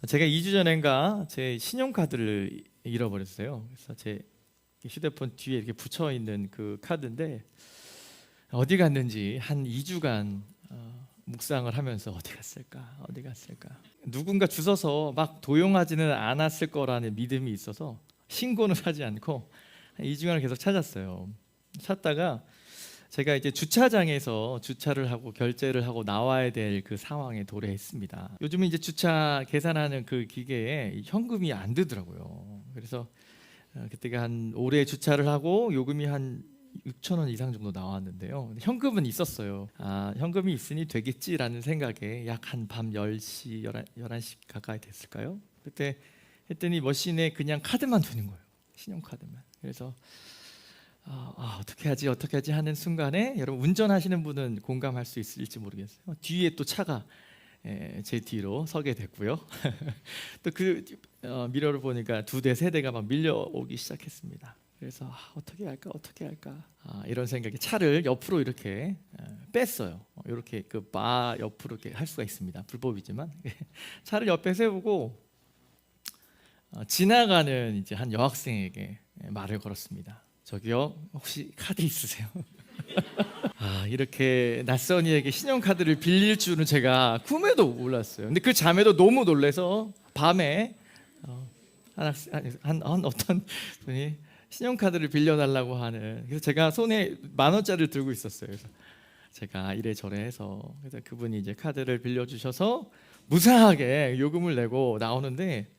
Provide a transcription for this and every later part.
제가 2주 전인가 제 신용카드를 잃어버렸어요. 그래서 제 휴대폰 뒤에 이렇게 붙여 있는 그 카드인데 어디 갔는지 한 2주간 묵상을 하면서 어디 갔을까 누군가 주워서 막 도용하지는 않았을 거라는 믿음이 있어서 신고는 하지 않고 한 2주간을 계속 찾았어요. 찾다가 제가 이제 주차장에서 주차를 하고 결제를 하고 나와야 될 그 상황에 도래했습니다. 요즘은 이제 주차 계산하는 그 기계에 현금이 안 되더라고요. 그래서 그때가 한 올해 주차를 하고 요금이 한 6천 원 이상 정도 나왔는데요. 현금은 있었어요. 현금이 있으니 되겠지라는 생각에 약 한 밤 10시, 11시 가까이 됐을까요? 그때 했더니 머신에 그냥 카드만 되는 거예요. 신용카드만. 그래서 어떻게 하지 하는 순간에 여러분 운전하시는 분은 공감할 수 있을지 모르겠어요. 뒤에 또 차가 제 뒤로 서게 됐고요. 또 그 미러를 보니까 2대 3대가 막 밀려오기 시작했습니다. 그래서 어떻게 할까 이런 생각에 차를 옆으로 이렇게 뺐어요. 이렇게 그 바 옆으로 이렇게 할 수가 있습니다. 불법이지만 차를 옆에 세우고 지나가는 이제 한 여학생에게 말을 걸었습니다. 저기요, 혹시 카드 있으세요? 이렇게 낯선 이에게 신용카드를 빌릴 줄은 제가 꿈에도 몰랐어요. 근데 그 자매도 너무 놀라서 밤에 어떤 분이 신용카드를 빌려달라고 하는, 그래서 제가 손에 10,000원짜리를 들고 있었어요. 그래서 제가 이래저래 해서 그래서 그분이 이제 카드를 빌려주셔서 무사하게 요금을 내고 나오는데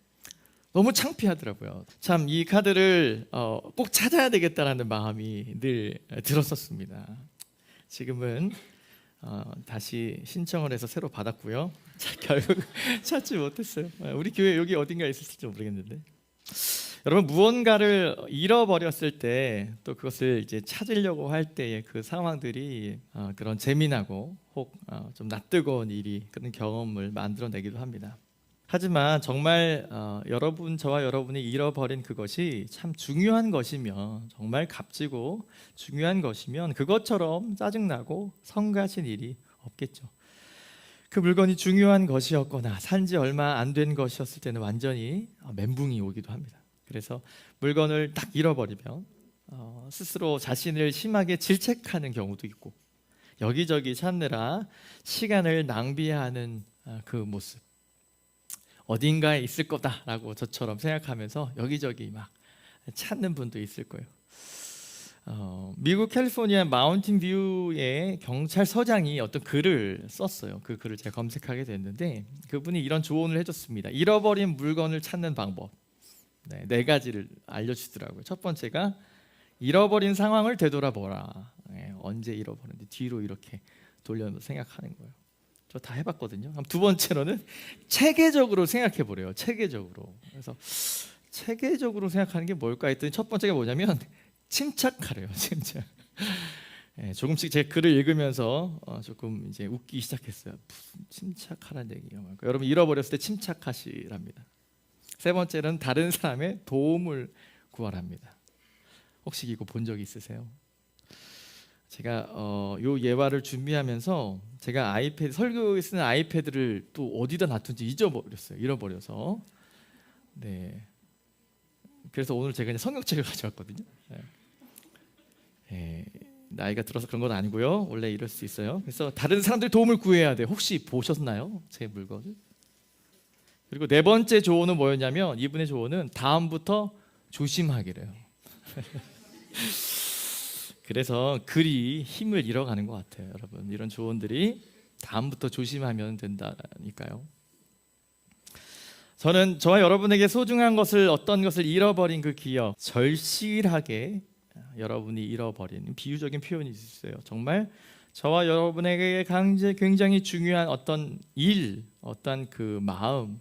너무 창피하더라고요. 참 이 카드를 꼭 찾아야 되겠다라는 마음이 늘 들었었습니다. 지금은 다시 신청을 해서 새로 받았고요. 결국 찾지 못했어요. 우리 교회 여기 어딘가에 있을지 모르겠는데, 여러분 무언가를 잃어버렸을 때 또 그것을 이제 찾으려고 할 때의 그 상황들이 그런 재미나고 혹 좀 낯뜨거운 일이 그런 경험을 만들어내기도 합니다. 하지만 정말 저와 여러분이 잃어버린 그것이 참 중요한 것이면, 정말 값지고 중요한 것이면 그것처럼 짜증나고 성가신 일이 없겠죠. 그 물건이 중요한 것이었거나 산지 얼마 안 된 것이었을 때는 완전히 멘붕이 오기도 합니다. 그래서 물건을 딱 잃어버리면 스스로 자신을 심하게 질책하는 경우도 있고, 여기저기 찾느라 시간을 낭비하는 그 모습, 어딘가에 있을 거다라고 저처럼 생각하면서 여기저기 막 찾는 분도 있을 거예요. 미국 캘리포니아 마운틴 뷰의 경찰서장이 어떤 글을 썼어요. 그 글을 제가 검색하게 됐는데 그분이 이런 조언을 해줬습니다. 잃어버린 물건을 찾는 방법 4가지를 알려주더라고요. 첫 번째가 잃어버린 상황을 되돌아보라. 언제 잃어버렸는지 뒤로 이렇게 돌려서 생각하는 거예요. 저 다 해봤거든요. 두 번째로는 체계적으로 생각해 보래요. 체계적으로. 그래서 체계적으로 생각하는 게 뭘까 했더니 첫 번째가 뭐냐면 침착하래요. 침착. 조금씩 제 글을 읽으면서 조금 이제 웃기 시작했어요. 무슨 침착하라는 얘기가 뭘까? 여러분 잃어버렸을 때 침착하시랍니다. 세 번째는 다른 사람의 도움을 구하랍니다. 혹시 이거 본 적 있으세요? 제가 요 예화를 준비하면서 제가 아이패드, 설교에 쓰는 아이패드를 또 어디다 놔둔지 잊어버렸어요. 잃어버려서. 그래서 오늘 제가 성경책을 가져왔거든요. 나이가 들어서 그런 건 아니고요. 원래 이럴 수 있어요. 그래서 다른 사람들 도움을 구해야 돼요. 혹시 보셨나요? 제 물건을? 그리고 4번째 조언은 뭐였냐면, 이분의 조언은 다음부터 조심하기래요. 그래서 글이 힘을 잃어가는 것 같아요. 여러분, 이런 조언들이 다음부터 조심하면 된다니까요. 저는 저와 여러분에게 소중한 것을, 어떤 것을 잃어버린 그 기억, 절실하게 여러분이 잃어버린 비유적인 표현이 있어요. 정말 저와 여러분에게 굉장히 중요한 어떤 일, 어떤 그 마음,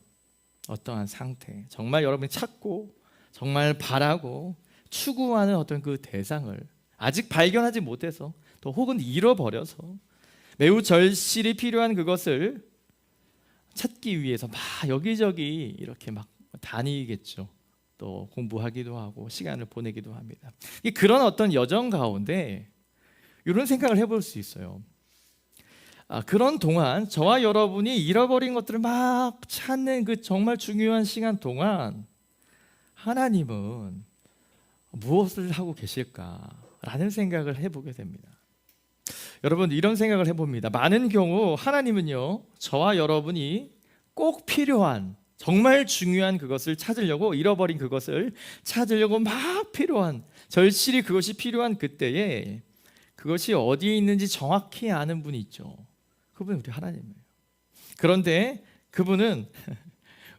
어떠한 상태, 정말 여러분이 찾고 정말 바라고 추구하는 어떤 그 대상을 아직 발견하지 못해서, 또 혹은 잃어버려서 매우 절실히 필요한 그것을 찾기 위해서 막 여기저기 이렇게 막 다니겠죠. 또 공부하기도 하고 시간을 보내기도 합니다. 그런 어떤 여정 가운데 이런 생각을 해볼 수 있어요. 그런 동안 저와 여러분이 잃어버린 것들을 막 찾는 그 정말 중요한 시간 동안 하나님은 무엇을 하고 계실까라는 생각을 해보게 됩니다. 여러분, 이런 생각을 해봅니다. 많은 경우 하나님은요, 저와 여러분이 꼭 필요한, 정말 중요한 그것을 찾으려고, 잃어버린 그것을 찾으려고 막 필요한, 절실히 그것이 필요한 그때에 그것이 어디에 있는지 정확히 아는 분이 있죠. 그분은 우리 하나님이에요. 그런데 그분은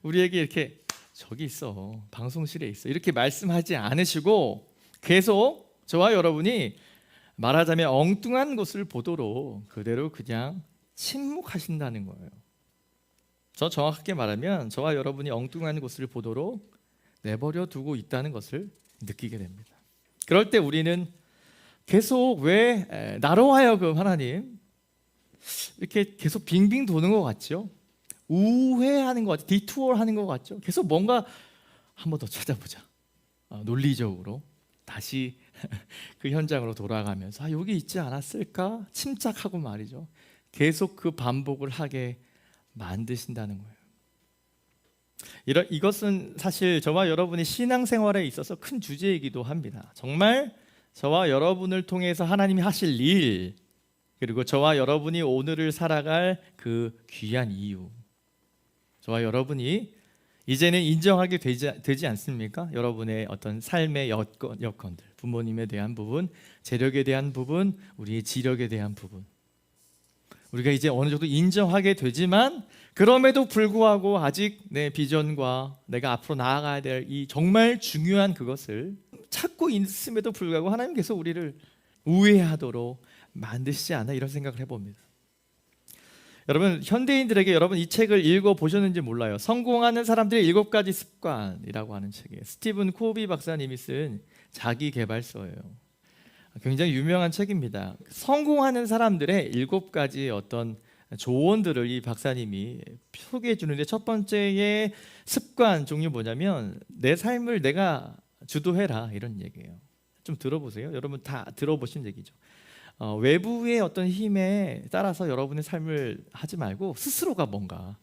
우리에게 이렇게 저기 있어, 방송실에 있어, 이렇게 말씀하지 않으시고 계속 저와 여러분이 말하자면 엉뚱한 곳을 보도록 그대로 그냥 침묵하신다는 거예요. 저 정확하게 말하면 저와 여러분이 엉뚱한 곳을 보도록 내버려 두고 있다는 것을 느끼게 됩니다. 그럴 때 우리는 계속 왜 나로 하여금 하나님 이렇게 계속 빙빙 도는 것 같죠? 우회하는 것 같죠? 디투어하는 것 같죠? 계속 뭔가 한 번 더 찾아보자. 논리적으로 다시 그 현장으로 돌아가면서 여기 있지 않았을까? 침착하고 말이죠. 계속 그 반복을 하게 만드신다는 거예요. 이것은 사실 저와 여러분의 신앙생활에 있어서 큰 주제이기도 합니다. 정말 저와 여러분을 통해서 하나님이 하실 일, 그리고 저와 여러분이 오늘을 살아갈 그 귀한 이유, 저와 여러분이 이제는 인정하게 되지 않습니까? 여러분의 어떤 삶의 여건들, 부모님에 대한 부분, 재력에 대한 부분, 우리의 지력에 대한 부분, 우리가 이제 어느 정도 인정하게 되지만 그럼에도 불구하고 아직 내 비전과 내가 앞으로 나아가야 될 이 정말 중요한 그것을 찾고 있음에도 불구하고 하나님께서 우리를 우회하도록 만드시지 않나, 이런 생각을 해봅니다. 여러분, 현대인들에게 여러분 이 책을 읽어보셨는지 몰라요. 성공하는 사람들의 7가지 습관이라고 하는 책이에요. 스티븐 코비 박사님이 쓴 자기계발서예요. 굉장히 유명한 책입니다. 성공하는 사람들의 7가지 어떤 조언들을 이 박사님이 소개해 주는데, 첫 번째의 습관 종류 뭐냐면 내 삶을 내가 주도해라, 이런 얘기예요. 좀 들어보세요. 여러분 다 들어보신 얘기죠. 외부의 어떤 힘에 따라서 여러분의 삶을 하지 말고 스스로가 뭔가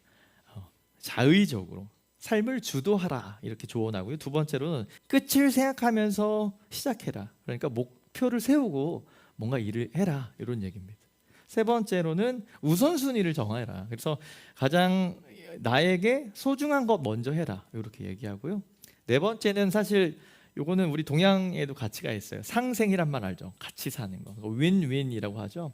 자의적으로 삶을 주도하라, 이렇게 조언하고요. 두 번째로는 끝을 생각하면서 시작해라. 그러니까 목표를 세우고 뭔가 일을 해라, 이런 얘기입니다. 세 번째로는 우선순위를 정해라. 그래서 가장 나에게 소중한 것 먼저 해라, 이렇게 얘기하고요. 네 번째는 사실 요거는 우리 동양에도 가치가 있어요. 상생이란 말 알죠? 같이 사는 거. 윈윈이라고 하죠.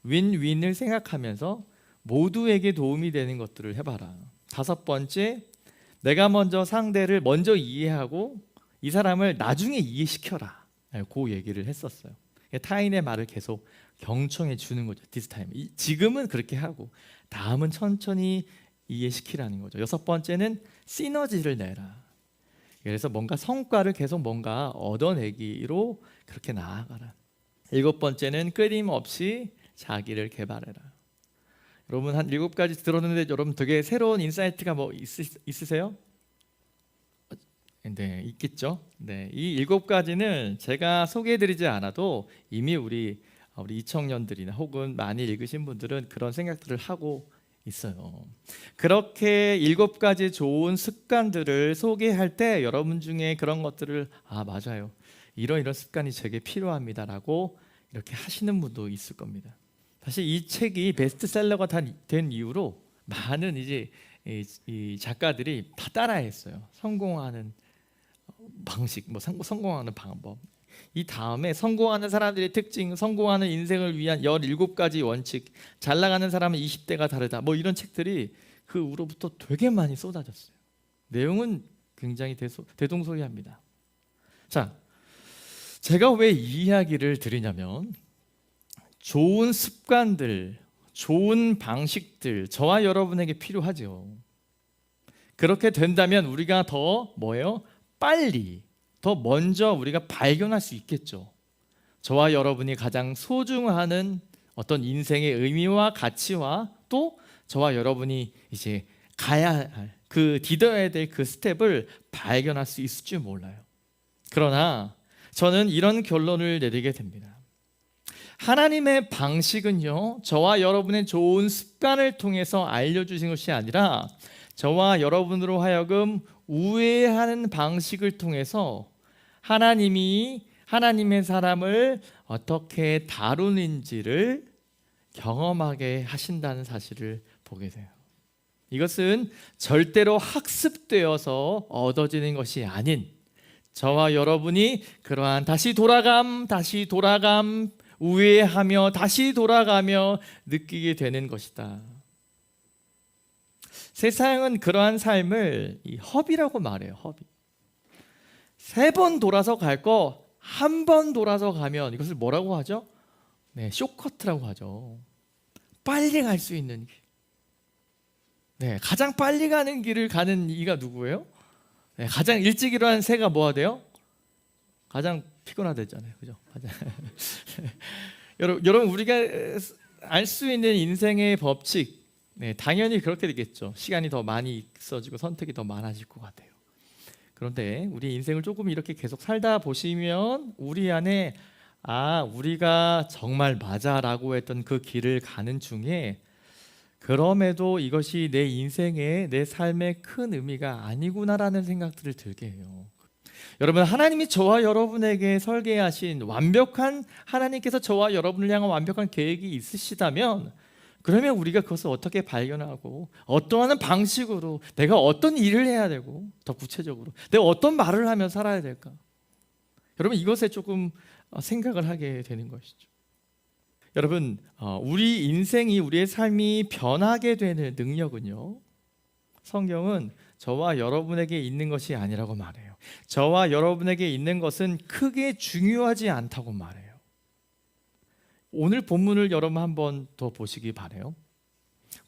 윈윈을 생각하면서 모두에게 도움이 되는 것들을 해봐라. 다섯 번째, 내가 먼저 상대를 먼저 이해하고 이 사람을 나중에 이해시켜라, 그 얘기를 했었어요. 타인의 말을 계속 경청해 주는 거죠. This time. 지금은 그렇게 하고 다음은 천천히 이해시키라는 거죠. 여섯 번째는 시너지를 내라. 그래서 뭔가 성과를 계속 뭔가 얻어내기로 그렇게 나아가라. 일곱 번째는 끊임없이 자기를 개발해라. 여러분 한 7가지 들었는데 여러분 되게 새로운 인사이트가 뭐 있으세요? 네, 있겠죠. 네, 이 7가지는 제가 소개해드리지 않아도 이미 우리 이청년들이나 혹은 많이 읽으신 분들은 그런 생각들을 하고 있어요. 그렇게 7가지 좋은 습관들을 소개할 때 여러분 중에 그런 것들을 맞아요, 이런 습관이 제게 필요합니다라고 이렇게 하시는 분도 있을 겁니다. 사실 이 책이 베스트셀러가 된 이후로 많은 이제 이 작가들이 다 따라했어요. 성공하는 방식, 뭐 성공하는 방법. 이 다음에 성공하는 사람들의 특징, 성공하는 인생을 위한 17가지 원칙, 잘 나가는 사람은 20대가 다르다, 뭐 이런 책들이 그 후로부터 되게 많이 쏟아졌어요. 내용은 굉장히 대동소이합니다. 자, 제가 왜 이 이야기를 드리냐면 좋은 습관들, 좋은 방식들 저와 여러분에게 필요하죠. 그렇게 된다면 우리가 더 빨리, 더 먼저 우리가 발견할 수 있겠죠. 저와 여러분이 가장 소중하는 어떤 인생의 의미와 가치와 또 저와 여러분이 이제 가야 할, 디뎌야 될 그 스텝을 발견할 수 있을지 몰라요. 그러나 저는 이런 결론을 내리게 됩니다. 하나님의 방식은요, 저와 여러분의 좋은 습관을 통해서 알려주신 것이 아니라 저와 여러분으로 하여금 우회하는 방식을 통해서 하나님이 하나님의 사람을 어떻게 다루는지를 경험하게 하신다는 사실을 보게 돼요. 이것은 절대로 학습되어서 얻어지는 것이 아닌, 저와 여러분이 그러한 다시 돌아감, 우회하며 다시 돌아가며 느끼게 되는 것이다. 세상은 그러한 삶을 이 허비라고 말해요. 허비. 3번 돌아서 갈 거 한 번 돌아서 가면 이것을 뭐라고 하죠? 네, 쇼커트라고 하죠. 빨리 갈 수 있는 길. 네, 가장 빨리 가는 길을 가는 이가 누구예요? 네, 가장 일찍 일어나는 새가 뭐가 돼요? 가장 피곤하댔잖아요, 그죠? 여러분 우리가 알 수 있는 인생의 법칙, 네, 당연히 그렇게 되겠죠. 시간이 더 많이 있어지고 선택이 더 많아질 것 같아요. 그런데 우리 인생을 조금 이렇게 계속 살다 보시면 우리 안에 우리가 정말 맞아라고 했던 그 길을 가는 중에 그럼에도 이것이 내 인생의 내 삶의 큰 의미가 아니구나라는 생각들을 들게 해요. 여러분, 하나님이 저와 여러분에게 설계하신 완벽한, 하나님께서 저와 여러분을 향한 완벽한 계획이 있으시다면, 그러면 우리가 그것을 어떻게 발견하고 어떠한 방식으로 내가 어떤 일을 해야 되고, 더 구체적으로 내가 어떤 말을 하며 살아야 될까? 여러분, 이것에 조금 생각을 하게 되는 것이죠. 여러분, 우리 인생이, 우리의 삶이 변하게 되는 능력은요, 성경은 저와 여러분에게 있는 것이 아니라고 말해요. 저와 여러분에게 있는 것은 크게 중요하지 않다고 말해요. 오늘 본문을 여러분 한번 더 보시기 바라요.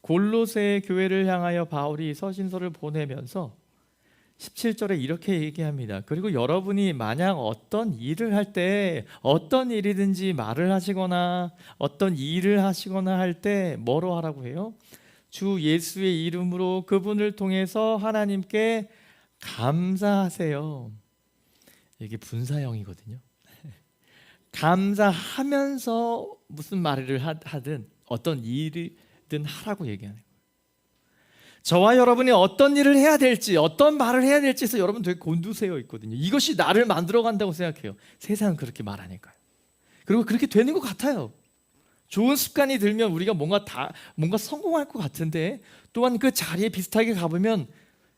골로새 교회를 향하여 바울이 서신서를 보내면서 17절에 이렇게 얘기합니다. 그리고 여러분이 만약 어떤 일을 할 때, 어떤 일이든지 말을 하시거나 어떤 일을 하시거나 할 때 뭐로 하라고 해요? 주 예수의 이름으로 그분을 통해서 하나님께 감사하세요. 이게 분사형이거든요. 감사하면서 무슨 말을 하든 어떤 일이든 하라고 얘기하는 거예요. 저와 여러분이 어떤 일을 해야 될지, 어떤 말을 해야 될지에서 여러분 되게 곤두세워 있거든요. 이것이 나를 만들어 간다고 생각해요. 세상은 그렇게 말하니까요. 그리고 그렇게 되는 것 같아요. 좋은 습관이 들면 우리가 뭔가 성공할 것 같은데, 또한 그 자리에 비슷하게 가보면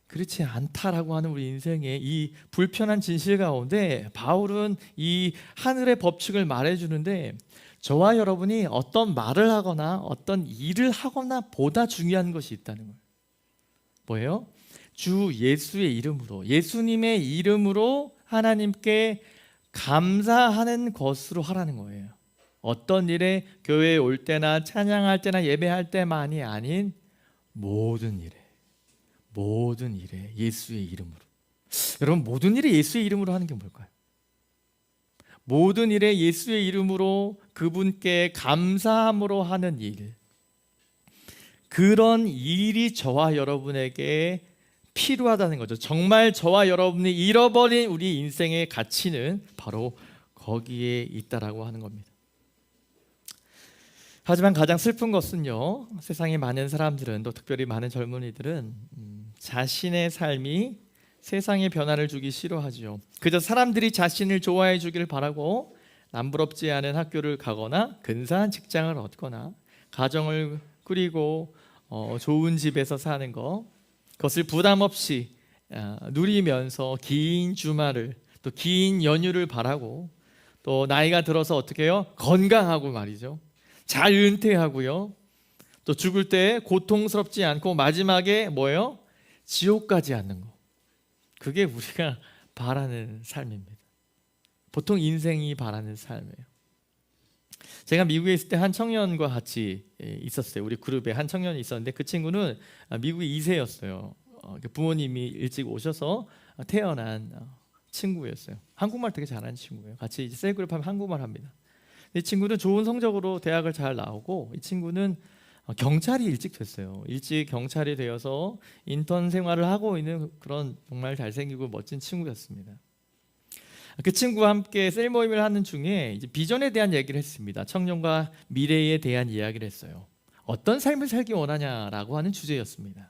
그렇지 않다라고 하는 우리 인생의 이 불편한 진실 가운데 바울은 이 하늘의 법칙을 말해주는데, 저와 여러분이 어떤 말을 하거나 어떤 일을 하거나 보다 중요한 것이 있다는 거예요. 뭐예요? 주 예수의 이름으로, 예수님의 이름으로 하나님께 감사하는 것으로 하라는 거예요. 어떤 일에, 교회에 올 때나 찬양할 때나 예배할 때만이 아닌 모든 일에 예수의 이름으로. 여러분, 모든 일에 예수의 이름으로 하는 게 뭘까요? 모든 일에 예수의 이름으로 그분께 감사함으로 하는 일, 그런 일이 저와 여러분에게 필요하다는 거죠. 정말 저와 여러분이 잃어버린 우리 인생의 가치는 바로 거기에 있다라고 하는 겁니다. 하지만 가장 슬픈 것은요, 세상의 많은 사람들은, 또 특별히 많은 젊은이들은 자신의 삶이 세상에 변화를 주기 싫어하죠. 그저 사람들이 자신을 좋아해 주기를 바라고 남부럽지 않은 학교를 가거나 근사한 직장을 얻거나 가정을 꾸리고 좋은 집에서 사는 것, 그것을 부담 없이 누리면서 긴 주말을, 또 긴 연휴를 바라고, 또 나이가 들어서 어떻게 해요? 건강하고 말이죠, 잘 은퇴하고요, 또 죽을 때 고통스럽지 않고 마지막에 뭐예요? 지옥 가지 않는 거. 그게 우리가 바라는 삶입니다. 보통 인생이 바라는 삶이에요. 제가 미국에 있을 때 한 청년과 같이 있었어요. 우리 그룹에 한 청년이 있었는데 그 친구는 미국에 2세였어요. 부모님이 일찍 오셔서 태어난 친구였어요. 한국말 되게 잘하는 친구예요. 같이 이제 셀그룹 하면 한국말 합니다. 이 친구는 좋은 성적으로 대학을 잘 나오고, 이 친구는 경찰이 일찍 됐어요. 일찍 경찰이 되어서 인턴 생활을 하고 있는 그런 정말 잘생기고 멋진 친구였습니다. 그 친구와 함께 셀 모임을 하는 중에 이제 비전에 대한 얘기를 했습니다. 청년과 미래에 대한 이야기를 했어요. 어떤 삶을 살기 원하냐라고 하는 주제였습니다.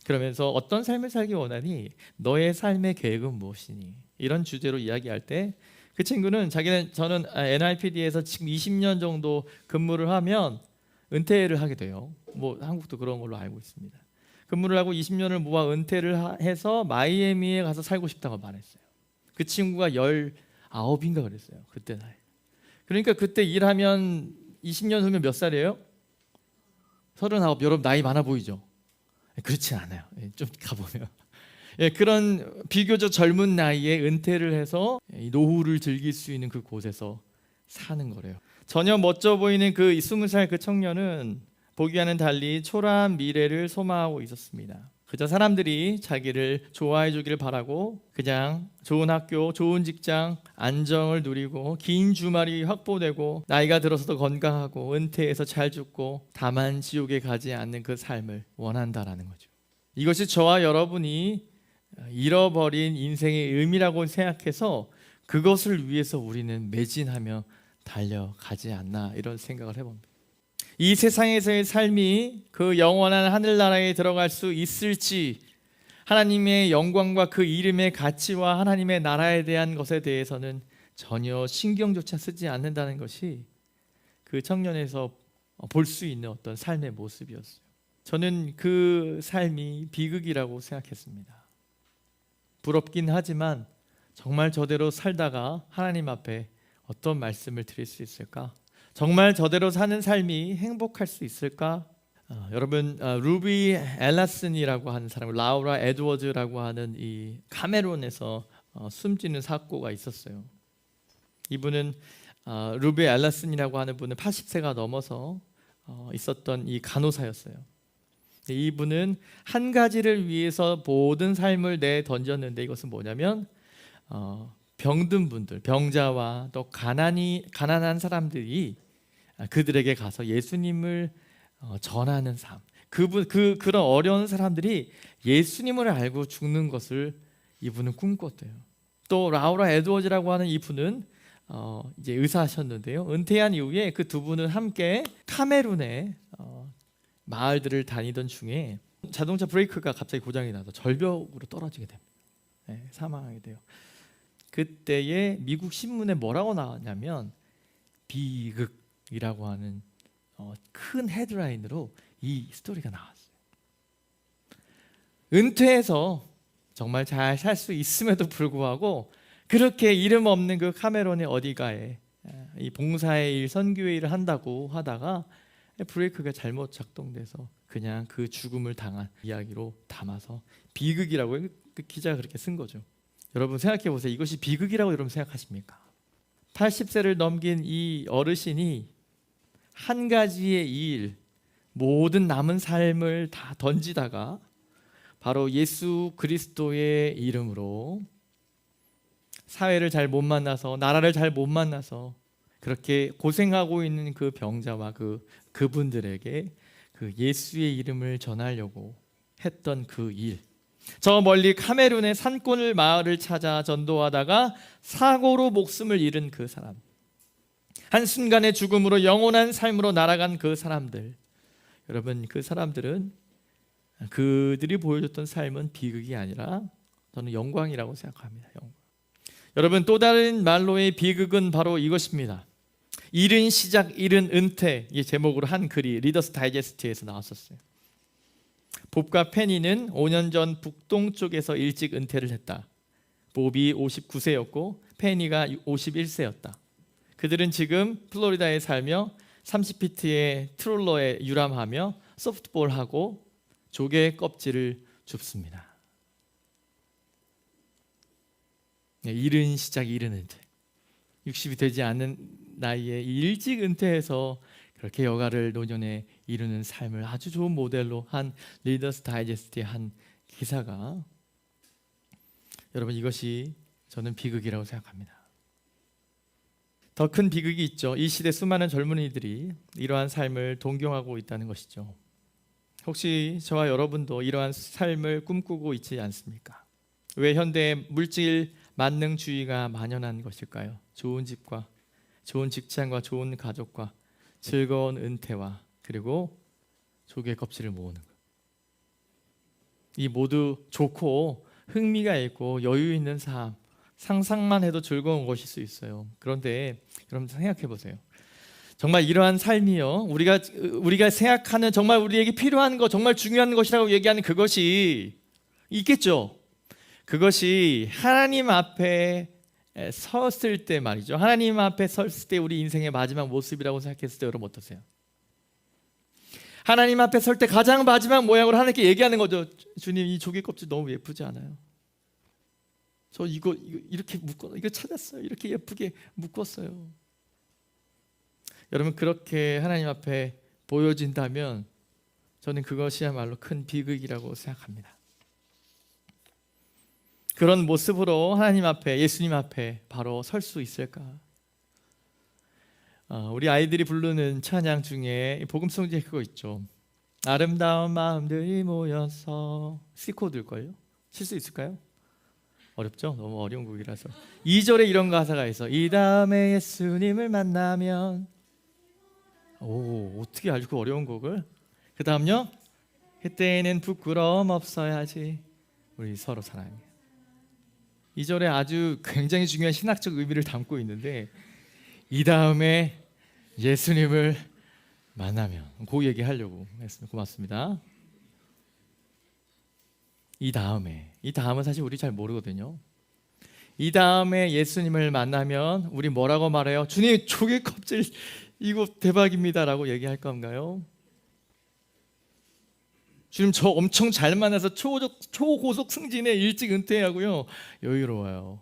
그러면서 어떤 삶을 살기 원하니? 너의 삶의 계획은 무엇이니? 이런 주제로 이야기할 때 그 친구는 저는 NIPD에서 지금 20년 정도 근무를 하면 은퇴를 하게 돼요. 뭐 한국도 그런 걸로 알고 있습니다. 근무를 하고 20년을 모아 은퇴를 해서 마이애미에 가서 살고 싶다고 말했어요. 그 친구가 19인가 그랬어요. 그때 나이. 그러니까 그때 일하면 20년 후면 몇 살이에요? 39. 여러분 나이 많아 보이죠? 그렇지 않아요. 좀 가보면 그런 비교적 젊은 나이에 은퇴를 해서 노후를 즐길 수 있는 그 곳에서 사는 거래요. 전혀 멋져 보이는 그 20살 그 청년은 보기와는 달리 초라한 미래를 소망하고 있었습니다. 그저 사람들이 자기를 좋아해 주기를 바라고 그냥 좋은 학교, 좋은 직장, 안정을 누리고 긴 주말이 확보되고 나이가 들어서도 건강하고 은퇴해서 잘 죽고 다만 지옥에 가지 않는 그 삶을 원한다라는 거죠. 이것이 저와 여러분이 잃어버린 인생의 의미라고 생각해서 그것을 위해서 우리는 매진하며 달려가지 않나 이런 생각을 해봅니다. 이 세상에서의 삶이 그 영원한 하늘나라에 들어갈 수 있을지, 하나님의 영광과 그 이름의 가치와 하나님의 나라에 대한 것에 대해서는 전혀 신경조차 쓰지 않는다는 것이 그 청년에서 볼 수 있는 어떤 삶의 모습이었어요. 저는 그 삶이 비극이라고 생각했습니다. 부럽긴 하지만 정말 저대로 살다가 하나님 앞에 어떤 말씀을 드릴 수 있을까? 정말 저대로 사는 삶이 행복할 수 있을까? 여러분 루비 엘라슨이라고 하는 사람, 라우라 에드워즈라고 하는 이 카메론에서 숨지는 사고가 있었어요. 이분은 루비 엘라슨이라고 하는 분은 80세가 넘어서 있었던 이 간호사였어요. 이분은 한 가지를 위해서 모든 삶을 내던졌는데 이것은 뭐냐면 병든 분들, 병자와 또 가난한 사람들이 그들에게 가서 예수님을 전하는 삶. 그런 어려운 사람들이 예수님을 알고 죽는 것을 이분은 꿈꿨대요. 또 라우라 에드워즈라고 하는 이분은 이제 의사하셨는데요. 은퇴한 이후에 그 두 분은 함께 카메룬의 마을들을 다니던 중에 자동차 브레이크가 갑자기 고장이 나서 절벽으로 떨어지게 됩니다. 사망하게 돼요. 그때에 미국 신문에 뭐라고 나왔냐면 비극이라고 하는 큰 헤드라인으로 이 스토리가 나왔어요. 은퇴해서 정말 잘 살 수 있음에도 불구하고 그렇게 이름 없는 그 카메론의 어디가에 이 봉사의 일, 선교의 일을 한다고 하다가 브레이크가 잘못 작동돼서 그냥 그 죽음을 당한 이야기로 담아서 비극이라고 그 기자가 그렇게 쓴 거죠. 여러분 생각해 보세요. 이것이 비극이라고 여러분 생각하십니까? 80세를 넘긴 이 어르신이 한 가지의 일, 모든 남은 삶을 다 던지다가 바로 예수 그리스도의 이름으로 사회를 잘 못 만나서, 나라를 잘 못 만나서 그렇게 고생하고 있는 그 병자와 그분들에게 그 예수의 이름을 전하려고 했던 그 일, 저 멀리 카메룬의 산골 마을을 찾아 전도하다가 사고로 목숨을 잃은 그 사람, 한순간의 죽음으로 영원한 삶으로 날아간 그 사람들, 여러분 그 사람들은 그들이 보여줬던 삶은 비극이 아니라 저는 영광이라고 생각합니다. 영광. 여러분 또 다른 말로의 비극은 바로 이것입니다. 이른 시작 이른 은퇴, 이 제목으로 한 글이 리더스 다이제스트에서 나왔었어요. 봅과 페니는 5년 전 북동쪽에서 일찍 은퇴를 했다. 봅이 59세였고 페니가 51세였다. 그들은 지금 플로리다에 살며 30피트의 트롤러에 유람하며 소프트볼하고 조개 껍질을 줍습니다. 이른 시작 이른 은퇴, 60이 되지 않는 나이에 일찍 은퇴해서 그렇게 여가를 노년에 이루는 삶을 아주 좋은 모델로 한 리더스 다이제스트의 한 기사가, 여러분 이것이 저는 비극이라고 생각합니다. 더 큰 비극이 있죠. 이 시대 수많은 젊은이들이 이러한 삶을 동경하고 있다는 것이죠. 혹시 저와 여러분도 이러한 삶을 꿈꾸고 있지 않습니까? 왜 현대의 물질 만능주의가 만연한 것일까요? 좋은 집과 좋은 직장과 좋은 가족과 즐거운 은퇴와 그리고 조개 껍질을 모으는 것. 이 모두 좋고 흥미가 있고 여유 있는 삶, 상상만 해도 즐거운 것일 수 있어요. 그런데 여러분 생각해 보세요. 정말 이러한 삶이요, 우리가 생각하는 정말 우리에게 필요한 것, 정말 중요한 것이라고 얘기하는 그것이 있겠죠. 그것이 하나님 앞에 섰을 때 말이죠. 하나님 앞에 섰을 때 우리 인생의 마지막 모습이라고 생각했을 때 여러분 어떠세요? 하나님 앞에 설 때 가장 마지막 모양으로 하나님께 얘기하는 거죠. 주님, 이 조개 껍질 너무 예쁘지 않아요? 저 이거 이렇게 이거 찾았어요. 이렇게 예쁘게 묶었어요. 여러분, 그렇게 하나님 앞에 보여진다면 저는 그것이야말로 큰 비극이라고 생각합니다. 그런 모습으로 하나님 앞에, 예수님 앞에 바로 설 수 있을까? 우리 아이들이 부르는 찬양 중에 복음송 중에 그거 있죠. 아름다운 마음들이 모여서, C코드일걸요? 칠 수 있을까요? 어렵죠? 너무 어려운 곡이라서. 2절에 이런 가사가 있어. 이 다음에 예수님을 만나면. 오, 어떻게 알죠? 그 어려운 곡을? 그 다음요, 그때는 부끄러움 없어야지 우리 서로 사랑해. 2절에 아주 굉장히 중요한 신학적 의미를 담고 있는데, 이 다음에 예수님을 만나면, 그 얘기 하려고 했습니다. 고맙습니다. 이 다음은 사실 우리 잘 모르거든요. 이 다음에 예수님을 만나면 우리 뭐라고 말해요? 주님, 조개 껍질 이거 대박입니다 라고 얘기할 건가요? 주님, 저 엄청 잘 만나서 초고속 승진에 일찍 은퇴하고요, 여유로워요.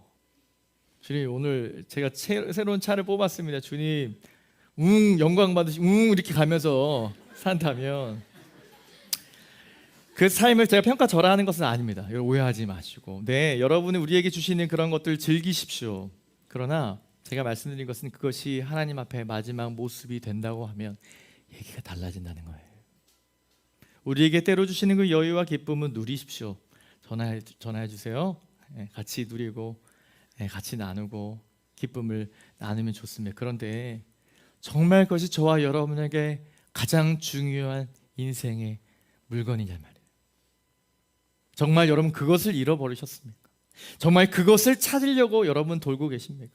주님, 오늘 제가 새로운 차를 뽑았습니다. 주님, 영광 받으시고 이렇게 가면서 산다면 그 삶을 제가 평가절하하는 것은 아닙니다. 오해하지 마시고, 네, 여러분이 우리에게 주시는 그런 것들 즐기십시오. 그러나 제가 말씀드린 것은 그것이 하나님 앞에 마지막 모습이 된다고 하면 얘기가 달라진다는 거예요. 우리에게 때로 주시는 그 여유와 기쁨은 누리십시오. 전화해 주세요. 같이 누리고 같이 나누고 기쁨을 나누면 좋습니다. 그런데 정말 그것이 저와 여러분에게 가장 중요한 인생의 물건이냐 말이에요. 정말 여러분 그것을 잃어버리셨습니까? 정말 그것을 찾으려고 여러분 돌고 계십니까?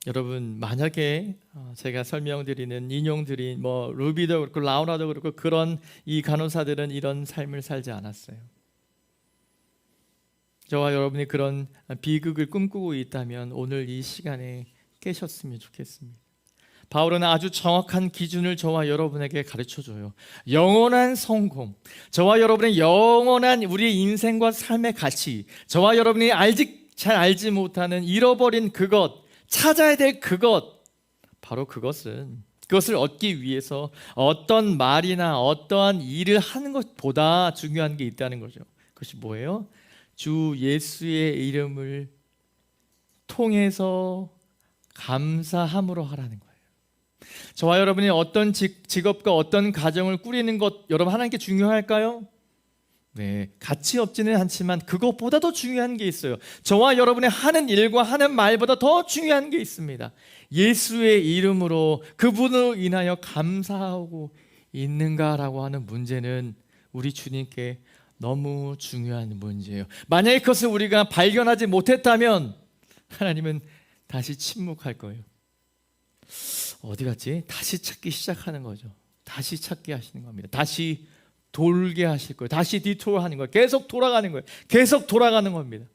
여러분, 만약에 제가 설명드리는, 인용드린 루비도 그렇고 라우라도 그렇고 그런 이 간호사들은 이런 삶을 살지 않았어요. 저와 여러분이 그런 비극을 꿈꾸고 있다면 오늘 이 시간에 깨셨으면 좋겠습니다. 바울은 아주 정확한 기준을 저와 여러분에게 가르쳐줘요. 영원한 성공, 저와 여러분의 영원한 우리의 인생과 삶의 가치, 저와 여러분이 잘 알지 못하는 잃어버린 그것, 찾아야 될 그것, 바로 그것을 얻기 위해서 어떤 말이나 어떠한 일을 하는 것보다 중요한 게 있다는 거죠. 그것이 뭐예요? 주 예수의 이름을 통해서 감사함으로 하라는 거예요. 저와 여러분이 어떤 직업과 어떤 가정을 꾸리는 것, 여러분 하나님께 중요할까요? 네, 가치 없지는 않지만 그것보다 더 중요한 게 있어요. 저와 여러분의 하는 일과 하는 말보다 더 중요한 게 있습니다. 예수의 이름으로 그분으로 인하여 감사하고 있는가라고 하는 문제는 우리 주님께 너무 중요한 문제예요. 만약에 그것을 우리가 발견하지 못했다면 하나님은 다시 침묵할 거예요. 어디 갔지? 다시 찾기 시작하는 거죠. 다시 찾게 하시는 겁니다. 다시 돌게 하실 거예요. 다시 디토어 하는 거예요. 계속 돌아가는 거예요. 계속 돌아가는 겁니다.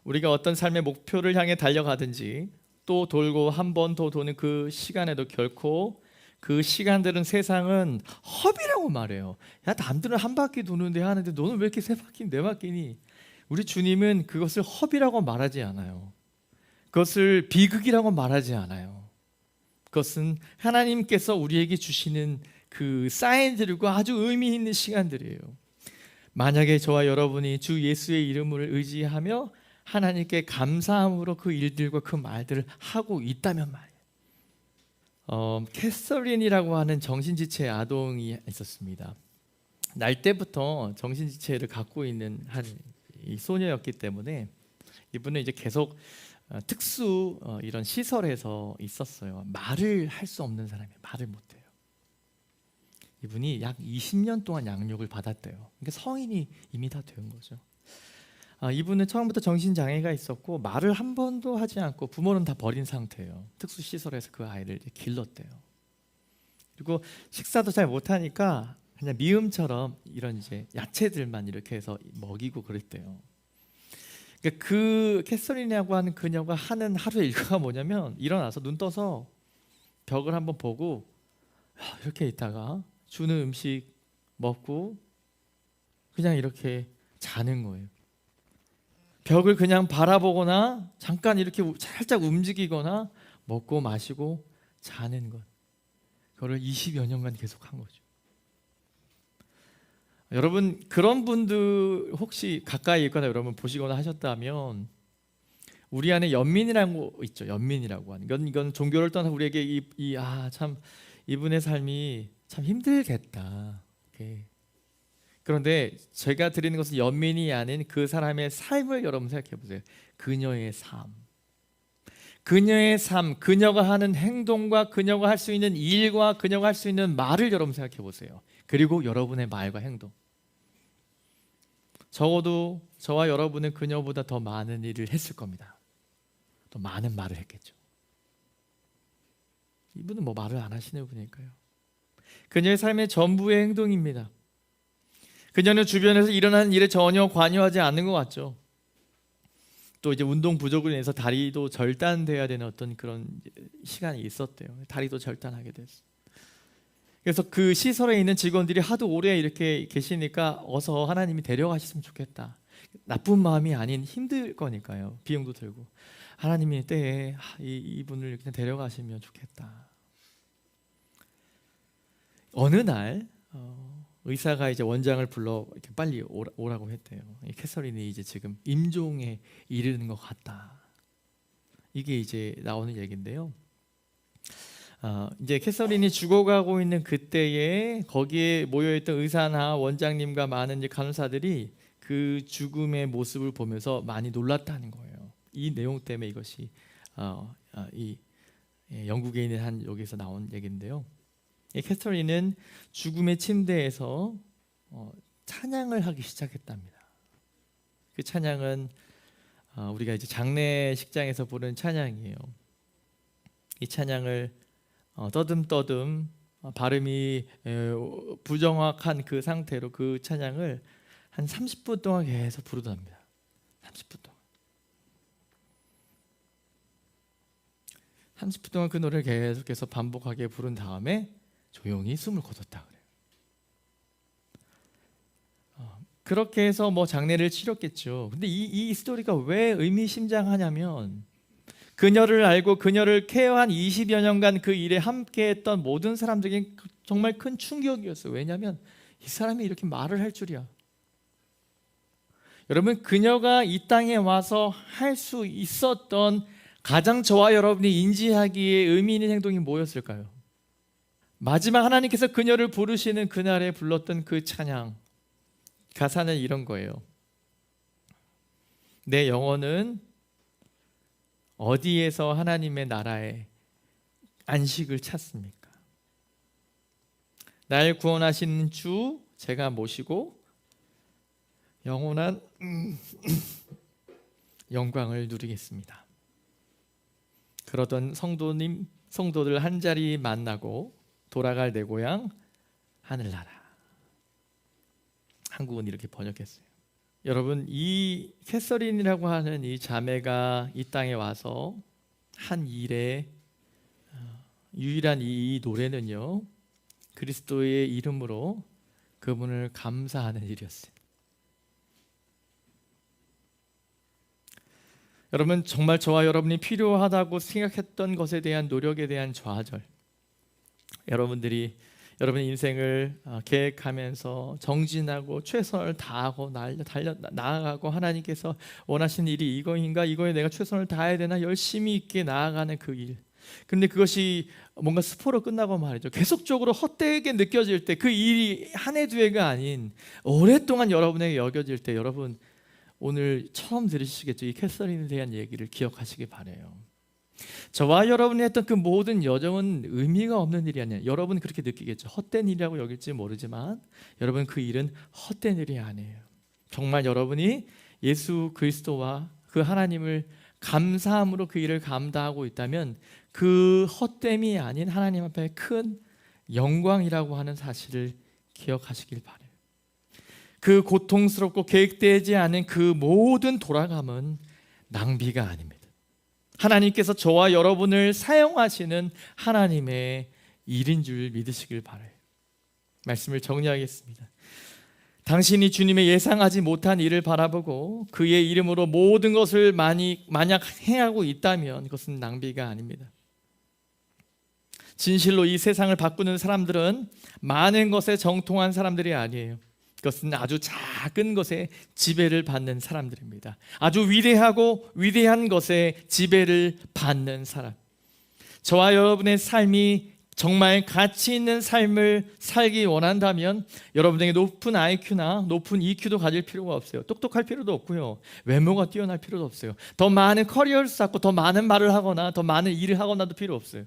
우리가 어떤 삶의 목표를 향해 달려가든지 또 돌고 한 번 더 도는 그 시간에도 결코 그 시간들은 세상은 허비라고 말해요. 야, 남들은 한 바퀴 도는데 하는데 너는 왜 이렇게 세 바퀴 네 바퀴니? 우리 주님은 그것을 허비라고 말하지 않아요. 그것을 비극이라고 말하지 않아요. 그것은 하나님께서 우리에게 주시는 그 사인들과 아주 의미 있는 시간들이에요. 만약에 저와 여러분이 주 예수의 이름을 의지하며 하나님께 감사함으로 그 일들과 그 말들을 하고 있다면 말이에요. 캐서린이라고 하는 정신지체 아동이 있었습니다. 날 때부터 정신지체를 갖고 있는 이 소녀였기 때문에 이분은 이제 계속 특수 이런 시설에서 있었어요. 말을 할 수 없는 사람이에요. 말을 못해요. 이분이 약 20년 동안 양육을 받았대요. 그러니까 성인이 이미 다 된 거죠. 이분은 처음부터 정신장애가 있었고 말을 한 번도 하지 않고 부모는 다 버린 상태예요. 특수시설에서 그 아이를 이제 길렀대요. 그리고 식사도 잘 못하니까 그냥 미음처럼 이런 이제 야채들만 이렇게 해서 먹이고 그랬대요. 그러니까 그 캐서린이라고 하는 그녀가 하는 하루의 일과가 뭐냐면 일어나서 눈 떠서 벽을 한번 보고 이렇게 있다가 주는 음식 먹고 그냥 이렇게 자는 거예요. 벽을 그냥 바라보거나 잠깐 이렇게 살짝 움직이거나 먹고 마시고 자는 것. 그거를 20여 년간 계속 한 거죠. 여러분 그런 분들 혹시 가까이 있거나 여러분 보시거나 하셨다면 우리 안에 연민이라는 거 있죠. 연민이라고 하는 이건 종교를 떠나 우리에게 참 이분의 삶이 참 힘들겠다. 그런데 제가 드리는 것은 연민이 아닌 그 사람의 삶을 여러분 생각해 보세요. 그녀의 삶, 그녀가 하는 행동과 그녀가 할 수 있는 일과 그녀가 할 수 있는 말을 여러분 생각해 보세요. 그리고 여러분의 말과 행동. 적어도 저와 여러분은 그녀보다 더 많은 일을 했을 겁니다. 더 많은 말을 했겠죠. 이분은 뭐 말을 안 하시는 분이니까요. 그녀의 삶의 전부의 행동입니다. 그녀는 주변에서 일어나는 일에 전혀 관여하지 않는 것 같죠. 또 이제 운동 부족으로 인해서 다리도 절단돼야 되는 어떤 그런 시간이 있었대요. 다리도 절단하게 됐어요. 그래서 그 시설에 있는 직원들이 하도 오래 이렇게 계시니까 어서 하나님이 데려가셨으면 좋겠다. 나쁜 마음이 아닌 힘들 거니까요. 비용도 들고 하나님이 때에 이분을 그냥 데려가시면 좋겠다. 어느 날 의사가 이제 원장을 불러 이렇게 빨리 오라고 했대요. 캐서린이 이제 지금 임종에 이르는 것 같다. 이게 이제 나오는 얘기인데요. 이제 캐서린이 죽어가고 있는 그때에 거기에 모여있던 의사나 원장님과 많은 이제 간호사들이 그 죽음의 모습을 보면서 많이 놀랐다는 거예요. 이 내용 때문에 이것이 영국에 있는 한 여기서 나온 얘기인데요. 캐서린은 죽음의 침대에서 찬양을 하기 시작했답니다. 그 찬양은 우리가 이제 장례식장에서 부르는 찬양이에요. 이 찬양을 떠듬떠듬 발음이 부정확한 그 상태로 그 찬양을 한 30분 동안 계속 부르답니다. 30분 동안. 30분 동안 그 노래를 계속해서 반복하게 부른 다음에 조용히 숨을 거뒀다 그래요. 그렇게 해서 뭐 장례를 치렀겠죠. 근데 이 스토리가 왜 의미심장하냐면 그녀를 알고 그녀를 케어한 20여 년간 그 일에 함께했던 모든 사람들에게 정말 큰 충격이었어요. 왜냐하면 이 사람이 이렇게 말을 할 줄이야. 여러분 그녀가 이 땅에 와서 할 수 있었던 가장 저와 여러분이 인지하기에 의미 있는 행동이 뭐였을까요? 마지막 하나님께서 그녀를 부르시는 그날에 불렀던 그 찬양 가사는 이런 거예요. 내 영혼은 어디에서 하나님의 나라에 안식을 찾습니까? 날 구원하시는 주 제가 모시고 영원한 영광을 누리겠습니다. 그러던 성도들 한 자리 만나고 돌아갈 내 고향 하늘나라. 한국은 이렇게 번역했어요. 여러분 이 캐서린이라고 하는 이 자매가 이 땅에 와서 한 일에 유일한 이 노래는요 그리스도의 이름으로 그분을 감사하는 일이었어요. 여러분 정말 저와 여러분이 필요하다고 생각했던 것에 대한 노력에 대한 좌절, 여러분들이 여러분의 인생을 계획하면서 정진하고 최선을 다하고 나아가고 하나님께서 원하시는 일이 이거인가, 이거에 내가 최선을 다해야 되나 열심히 있게 나아가는 그 일. 근데 그것이 뭔가 스포로 끝나고 말이죠. 계속적으로 헛되게 느껴질 때 그 일이 한 해 두 해가 아닌 오랫동안 여러분에게 여겨질 때 여러분 오늘 처음 들으시겠죠? 이 캐서린에 대한 얘기를 기억하시기 바라요. 저와 여러분이 했던 그 모든 여정은 의미가 없는 일이 아니에요. 여러분 그렇게 느끼겠죠. 헛된 일이라고 여길지 모르지만 여러분 그 일은 헛된 일이 아니에요. 정말 여러분이 예수 그리스도와 그 하나님을 감사함으로 그 일을 감당하고 있다면 그 헛됨이 아닌 하나님 앞에 큰 영광이라고 하는 사실을 기억하시길 바라요. 그 고통스럽고 계획되지 않은 그 모든 돌아감은 낭비가 아닙니다. 하나님께서 저와 여러분을 사용하시는 하나님의 일인 줄 믿으시길 바라요. 말씀을 정리하겠습니다. 당신이 주님의 예상하지 못한 일을 바라보고 그의 이름으로 모든 것을 만약 행하고 있다면 그것은 낭비가 아닙니다. 진실로 이 세상을 바꾸는 사람들은 많은 것에 정통한 사람들이 아니에요. 그것은 아주 작은 것에 지배를 받는 사람들입니다. 아주 위대한 것에 지배를 받는 사람. 저와 여러분의 삶이 정말 가치 있는 삶을 살기 원한다면 여러분에게 높은 IQ나 높은 EQ도 가질 필요가 없어요. 똑똑할 필요도 없고요. 외모가 뛰어날 필요도 없어요. 더 많은 커리어를 쌓고 더 많은 말을 하거나 더 많은 일을 하거나도 필요 없어요.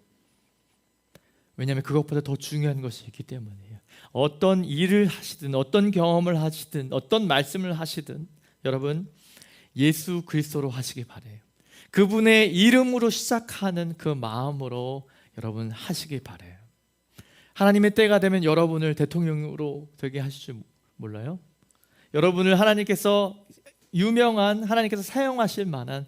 왜냐하면 그것보다 더 중요한 것이 있기 때문이에요. 어떤 일을 하시든 어떤 경험을 하시든 어떤 말씀을 하시든 여러분 예수 그리스도로 하시기 바라요. 그분의 이름으로 시작하는 그 마음으로 여러분 하시기 바라요. 하나님의 때가 되면 여러분을 대통령으로 되게 하실 줄 몰라요? 여러분을 하나님께서 하나님께서 사용하실 만한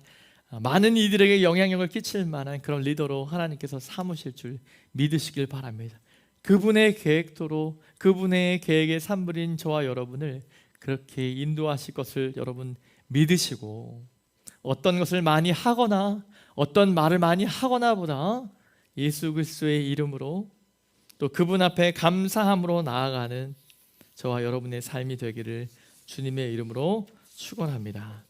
많은 이들에게 영향력을 끼칠 만한 그런 리더로 하나님께서 삼으실 줄 믿으시길 바랍니다. 그분의 계획도로 그분의 계획의 산물인 저와 여러분을 그렇게 인도하실 것을 여러분 믿으시고 어떤 것을 많이 하거나 어떤 말을 많이 하거나 보다 예수 그리스도의 이름으로 또 그분 앞에 감사함으로 나아가는 저와 여러분의 삶이 되기를 주님의 이름으로 축원합니다.